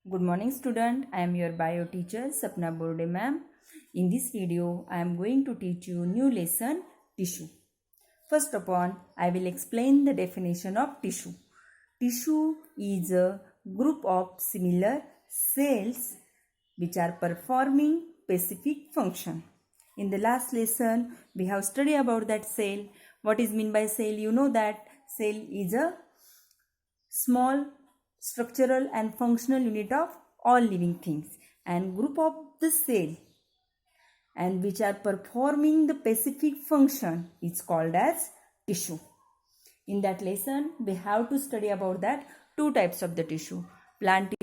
Good morning student, I am your bio teacher Sapna Borde ma'am. In this video, I am going to teach you new lesson tissue. First upon, I will explain the definition of tissue. Tissue is a group of similar cells which are performing specific function. In the last lesson, we have studied about that cell. What is meant by cell? You know that cell is a small structural and functional unit of all living things and group of the cell and which are performing the specific function is called as tissue. In that lesson, we have to study about that two types of the tissue.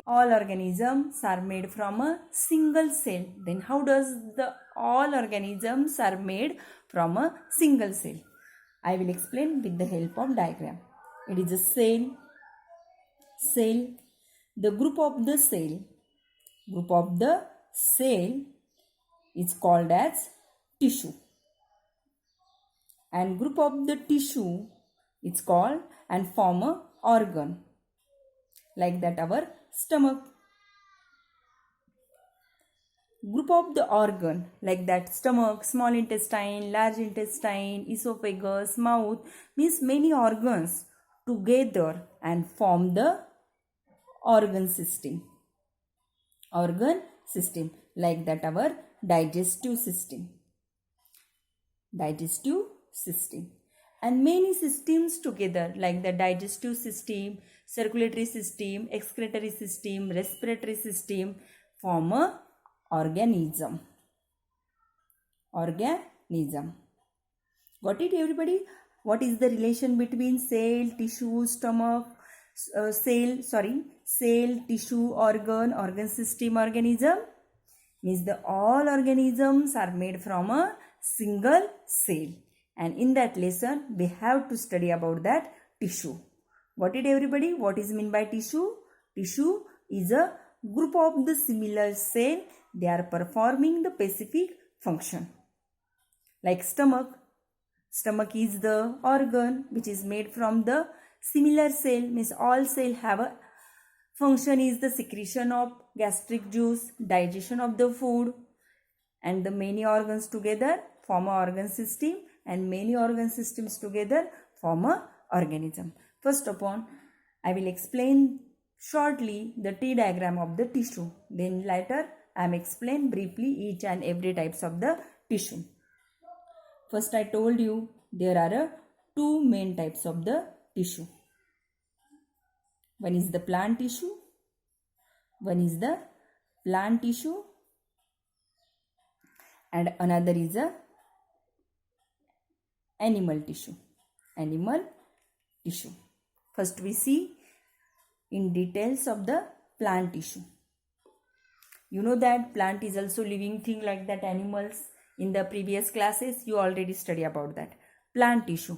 All organisms are made from a single cell. Then how does the all organisms are made from a single cell? I will explain with the help of diagram. It is a cell, the group of the cell is called as tissue, and group of the tissue is called and form a organ, like that our stomach. Group of the organ like that stomach, small intestine, large intestine, esophagus, mouth means many organs together and form the organ system like that our digestive system and many systems together like the digestive system, circulatory system, excretory system, respiratory system form a organism. Got it everybody? What is the relation between cell, tissue, stomach, cell, tissue, organ system, organism? Means the all organisms are made from a single cell. And in that lesson, we have to study about that tissue. Got it everybody? What is meant by tissue? Tissue is a group of the similar cell. They are performing the specific function. Like stomach is the organ which is made from the similar cell, means all cell have a function is the secretion of gastric juice, digestion of the food, and the many organs together form a organ system and many organ systems together form a organism. First upon, I will explain shortly the T diagram of the tissue. Then later I am explain briefly each and every types of the tissue. First I told you there are two main types of the tissue. One is the plant tissue. And another is a animal tissue. First we see in details of the plant tissue. You know that plant is also living thing like that animals. In the previous classes, you already study about that. Plant tissue.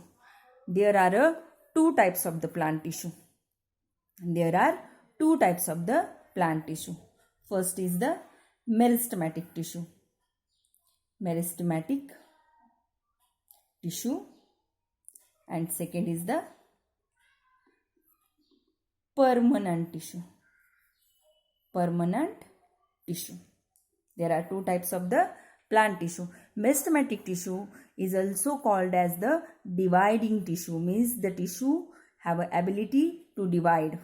There are two types of the plant tissue. First is the meristematic tissue. And second is the permanent tissue. There are two types of the plant tissue. Meristematic tissue is also called as the dividing tissue, means the tissue have an ability to divide.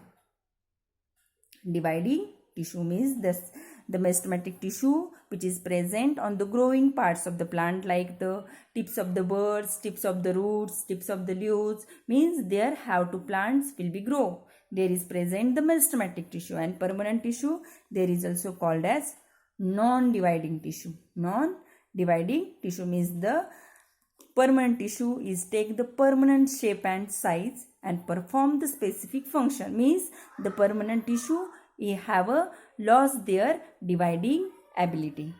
Dividing tissue means the meristematic tissue which is present on the growing parts of the plant like the tips of the buds, tips of the roots, tips of the leaves, means there how to plants will be grow. There is present the meristematic tissue. And permanent tissue there is also called as non-dividing tissue. Non-dividing tissue means the permanent tissue is take the permanent shape and size and perform the specific function, means the permanent tissue have lost their dividing ability.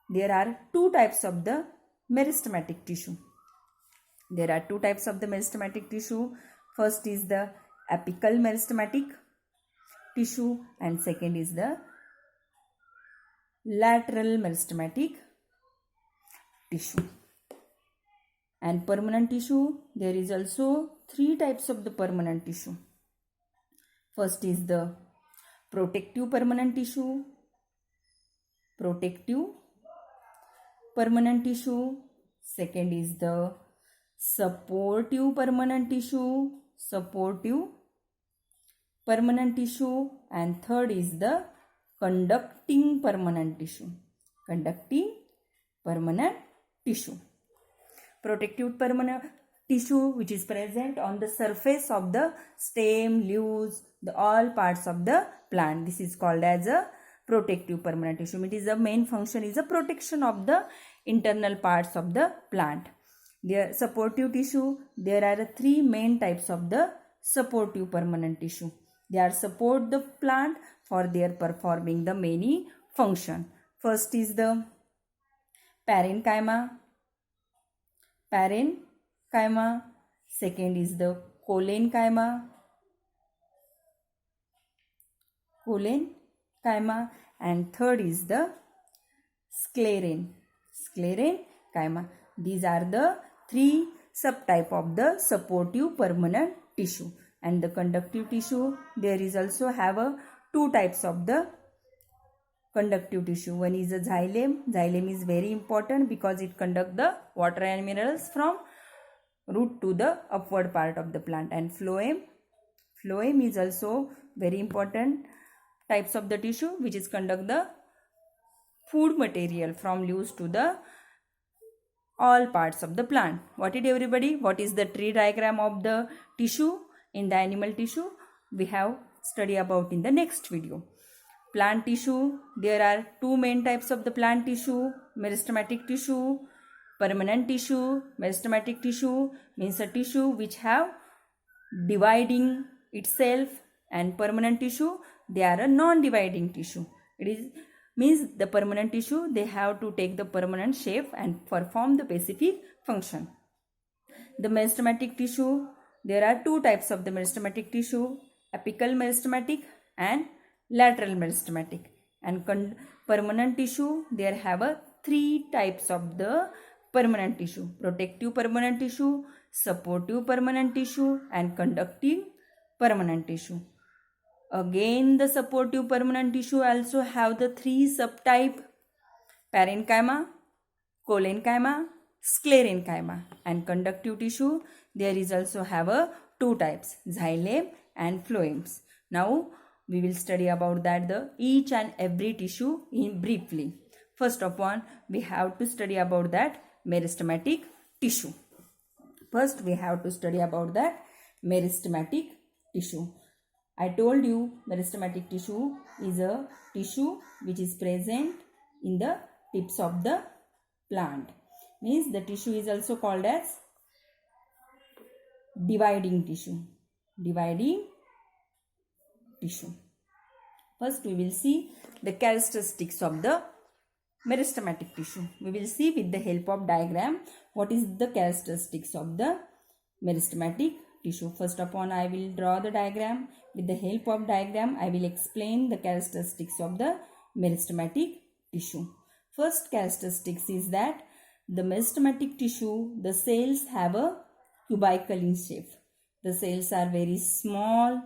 There are two types of the meristematic tissue. First is the apical meristematic tissue and second is the lateral meristematic tissue. And permanent tissue, there is also three types of the permanent tissue. First is the protective permanent tissue, protective permanent tissue. Second is the supportive permanent tissue, supportive permanent tissue, and third is the conducting permanent tissue, conducting permanent tissue. Protective permanent tissue which is present on the surface of the stem, leaves, the all parts of the plant. This is called as a protective permanent tissue. It is the main function is the protection of the internal parts of the plant. The supportive tissue, there are three main types of the supportive permanent tissue. They are support the plant for their performing the many function. First is the parenchyma. Parenchyma. Second is the collenchyma. Collenchyma. And third is the sclerenchyma. These are the three subtype of the supportive permanent tissue. And the conductive tissue, there is also have a two types of the conductive tissue. One is the xylem. Xylem is very important because it conduct the water and minerals from root to the upward part of the plant. And phloem. Phloem is also very important types of the tissue which is conduct the food material from leaves to the all parts of the plant. What it everybody? What is the tree diagram of the tissue in the animal tissue? We have study about in the next video. Plant tissue, there are two main types of the plant tissue, meristematic tissue, permanent tissue. Meristematic tissue means a tissue which have dividing itself, and permanent tissue, they are a non-dividing tissue. It is means the permanent tissue, they have to take the permanent shape and perform the specific function. The meristematic tissue, there are two types of the meristematic tissue, apical meristematic and lateral meristematic. And permanent tissue, there have a three types of the permanent tissue, protective permanent tissue, supportive permanent tissue, and conducting permanent tissue. Again, the supportive permanent tissue also have the three subtype, parenchyma, collenchyma, sclerenchyma. And conductive tissue, there is also have a two types, xylem and phloems. Now we will study about that the each and every tissue in briefly. First of all, we have to study about that meristematic tissue. First we have to study about that meristematic tissue. I told you meristematic tissue is a tissue which is present in the tips of the plant. Means the tissue is also called as dividing tissue. Dividing tissue. First we will see the characteristics of the meristematic tissue. We will see with the help of diagram what is the characteristics of the meristematic tissue. First of all, I will draw the diagram. With the help of diagram, I will explain the characteristics of the meristematic tissue. First characteristics is that the meristematic tissue, the cells have a cubical in shape. The cells are very small.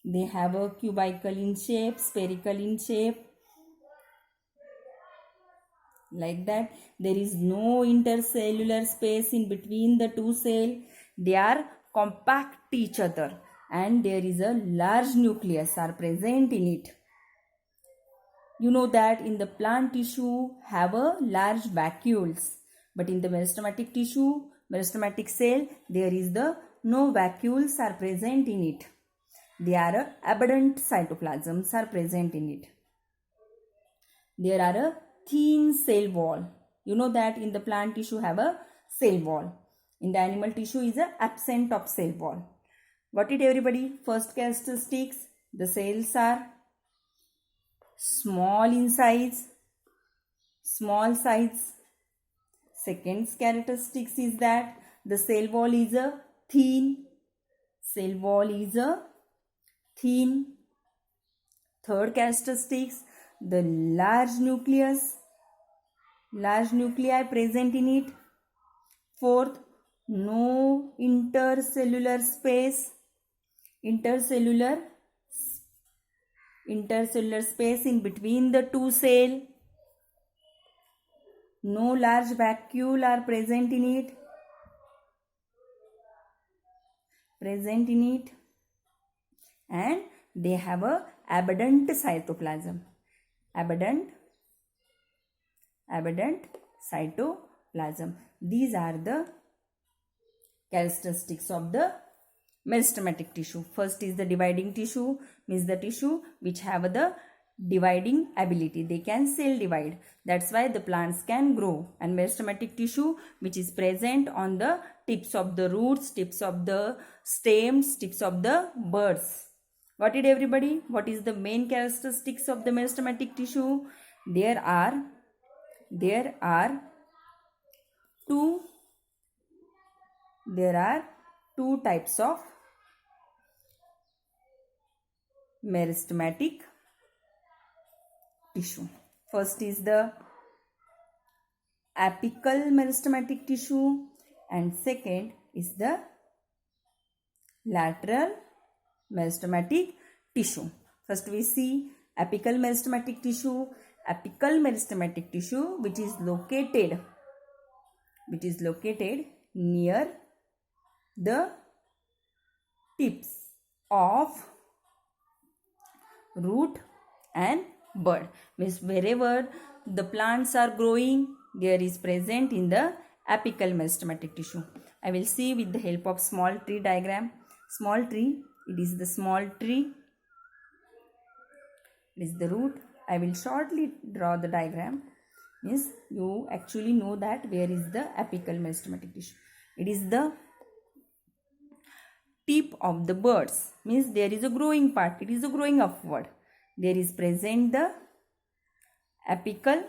They have a cubical in shape, spherical in shape. Like that. There is no intercellular space in between the two cells. They are compact each other, and there is a large nucleus are present in it. You know that in the plant tissue have a large vacuoles, but in the meristematic tissue, meristematic cell, there is the no vacuoles are present in it. They are abundant cytoplasms are present in it. There are a thin cell wall. You know that in the plant tissue have a cell wall. In the animal tissue is a absent of cell wall. Got it everybody? First characteristics, the cells are small in size. Small size. Second characteristics is that the cell wall is a thin. Cell wall is a thin. Third characteristics, the large nucleus. Large nuclei present in it. Fourth, no intercellular space. Intercellular intercellular space in between the two cells. No large vacuole are present in it. And they have a abundant cytoplasm. Abundant cytoplasm. These are the characteristics of the meristematic tissue. First is the dividing tissue, means the tissue which have the dividing ability. They can cell divide. That's why the plants can grow. And meristematic tissue which is present on the tips of the roots, tips of the stems, tips of the buds. Got it, everybody? What is the main characteristics of the meristematic tissue? There are two types of meristematic tissue. First is the apical meristematic tissue and second is the lateral meristematic tissue. First we see apical meristematic tissue. Apical meristematic tissue which is located near the tips of root and bud, means wherever the plants are growing, there is present in the apical meristematic tissue. I will see with the help of small tree diagram. Small tree, it is the small tree, it is the root. I will shortly draw the diagram, means you actually know that where is the apical meristematic tissue. It is the tip of the buds, means there is a growing part, it is a growing upward. There is present the apical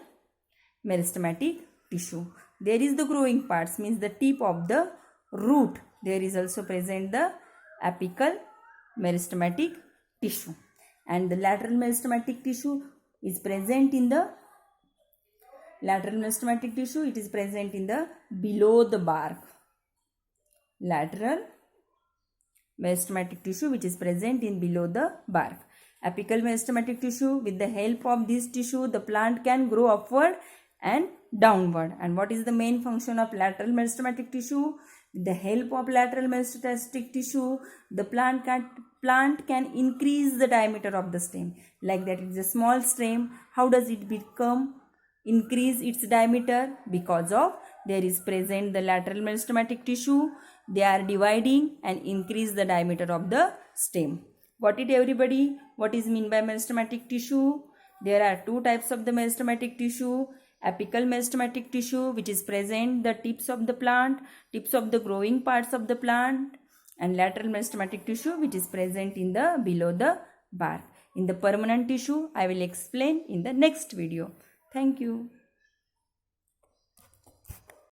meristematic tissue. There is the growing parts, means the tip of the root. There is also present the apical meristematic tissue. And the lateral meristematic tissue is present in the it is present in the below the bark. Lateral meristematic tissue which is present in below the bark. Apical meristematic tissue, with the help of this tissue the plant can grow upward and downward. And what is the main function of lateral meristematic tissue? With the help of lateral meristematic tissue the plant can increase the diameter of the stem. Like that, it is a small stem. How does it increase its diameter? Because of there is present the lateral meristematic tissue. They are dividing and increase the diameter of the stem. Got it, everybody? What is mean by meristematic tissue? There are two types of the meristematic tissue. Apical meristematic tissue which is present the tips of the plant, tips of the growing parts of the plant, and lateral meristematic tissue which is present in the below the bark. In the permanent tissue I will explain in the next video. Thank you.